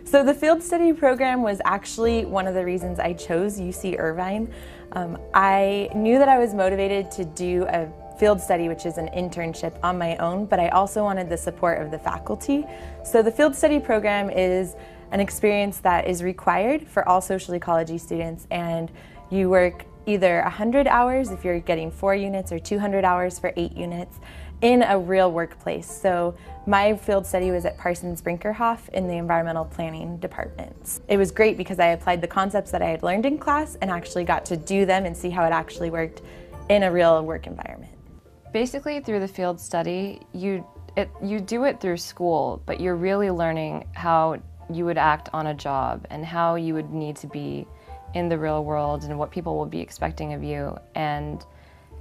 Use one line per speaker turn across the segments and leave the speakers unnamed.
So the field study program was actually one of the reasons I chose UC Irvine. I knew that I was motivated to do a field study, which is an internship, on my own, but I also wanted the support of the faculty. So the field study program is an experience that is required for all social ecology students, and you work either 100 hours if you're getting 4 units or 200 hours for 8 units in a real workplace. So my field study was at Parsons Brinkerhoff in the environmental planning department. It was great because I applied the concepts that I had learned in class and actually got to do them and see how it actually worked in a real work environment.
Basically, through the field study, you do it through school, but you're really learning how you would act on a job and how you would need to be in the real world and what people will be expecting of you. And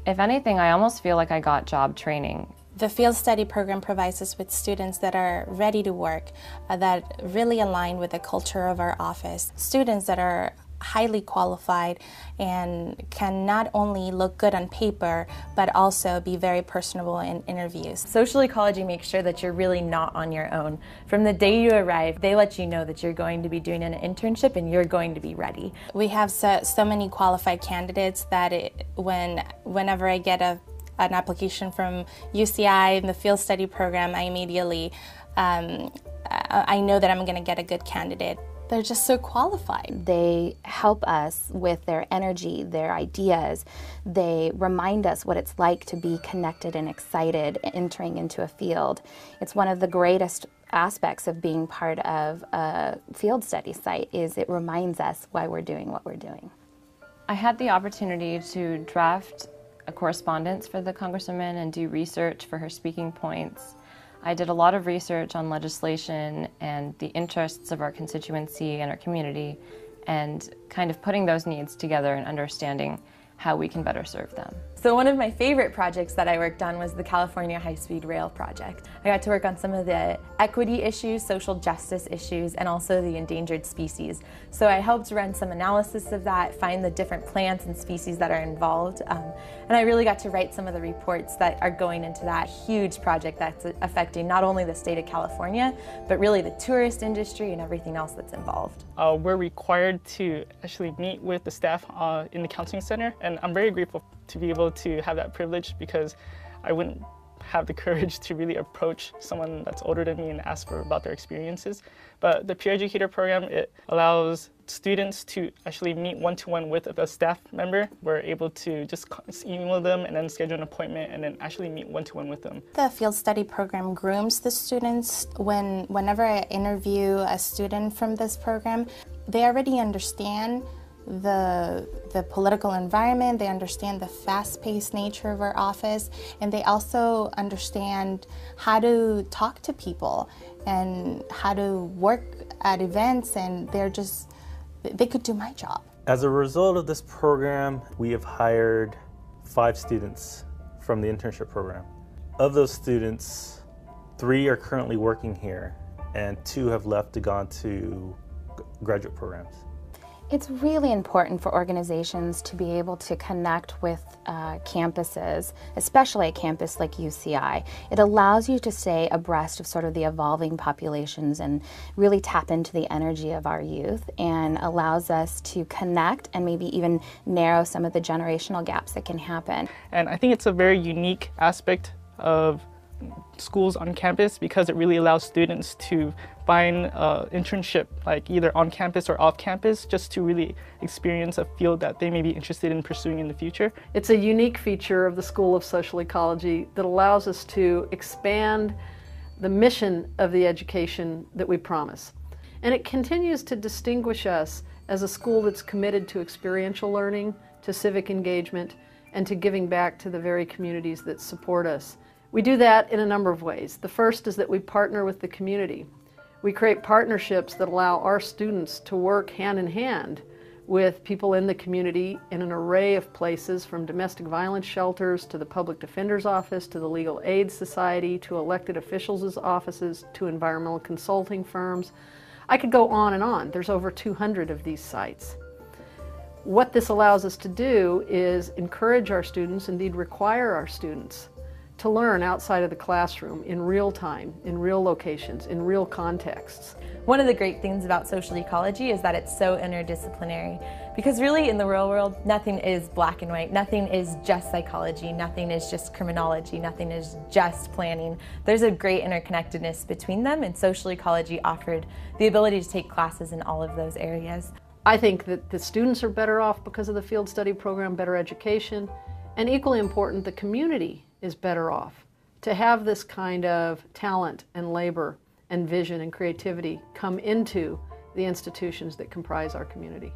if anything, I almost feel like I got job training.
The field study program provides us with students that are ready to work, that really align with the culture of our office. Students that are highly qualified and can not only look good on paper, but also be very personable in interviews.
Social ecology makes sure that you're really not on your own. From the day you arrive, they let you know that you're going to be doing an internship and you're going to be ready.
We have so many qualified candidates that whenever I get an application from UCI in the field study program, I immediately I know that I'm going to get a good candidate. They're just so qualified.
They help us with their energy, their ideas. They remind us what it's like to be connected and excited entering into a field. It's one of the greatest aspects of being part of a field study site is it reminds us why we're doing what we're doing.
I had the opportunity to draft a correspondence for the Congresswoman and do research for her speaking points. I did a lot of research on legislation and the interests of our constituency and our community, and kind of putting those needs together and understanding how we can better serve them.
So one of my favorite projects that I worked on was the California High-Speed Rail project. I got to work on some of the equity issues, social justice issues, and also the endangered species. So I helped run some analysis of that, find the different plants and species that are involved, and I really got to write some of the reports that are going into that huge project that's affecting not only the state of California, but really the tourist industry and everything else that's involved.
We're required to actually meet with the staff in the counseling center, and I'm very grateful to be able to have that privilege because I wouldn't have the courage to really approach someone that's older than me and ask about their experiences. But the peer educator program, it allows students to actually meet one-to-one with a staff member. We're able to just email them and then schedule an appointment and then actually meet one-to-one with them.
The field study program grooms the students. Whenever I interview a student from this program, they already understand the political environment, they understand the fast-paced nature of our office, and they also understand how to talk to people and how to work at events, and they could do my job.
As a result of this program, we have hired 5 students from the internship program. Of those students, 3 are currently working here, and 2 have left to go on to graduate programs.
It's really important for organizations to be able to connect with campuses, especially a campus like UCI. It allows you to stay abreast of sort of the evolving populations and really tap into the energy of our youth, and allows us to connect and maybe even narrow some of the generational gaps that can happen.
And I think it's a very unique aspect of schools on campus because it really allows students to find an internship, like either on campus or off campus, just to really experience a field that they may be interested in pursuing in the future.
It's a unique feature of the School of Social Ecology that allows us to expand the mission of the education that we promise. And it continues to distinguish us as a school that's committed to experiential learning, to civic engagement, and to giving back to the very communities that support us. We do that in a number of ways. The first is that we partner with the community. We create partnerships that allow our students to work hand in hand with people in the community in an array of places, from domestic violence shelters to the Public Defender's Office to the Legal Aid Society to elected officials' offices to environmental consulting firms. I could go on and on. There's over 200 of these sites. What this allows us to do is encourage our students, indeed require our students, to learn outside of the classroom in real time, in real locations, in real contexts.
One of the great things about social ecology is that it's so interdisciplinary, because really in the real world, nothing is black and white, nothing is just psychology, nothing is just criminology, nothing is just planning. There's a great interconnectedness between them, and social ecology offered the ability to take classes in all of those areas.
I think that the students are better off because of the field study program, better education, and equally important, the community is better off to have this kind of talent and labor and vision and creativity come into the institutions that comprise our community.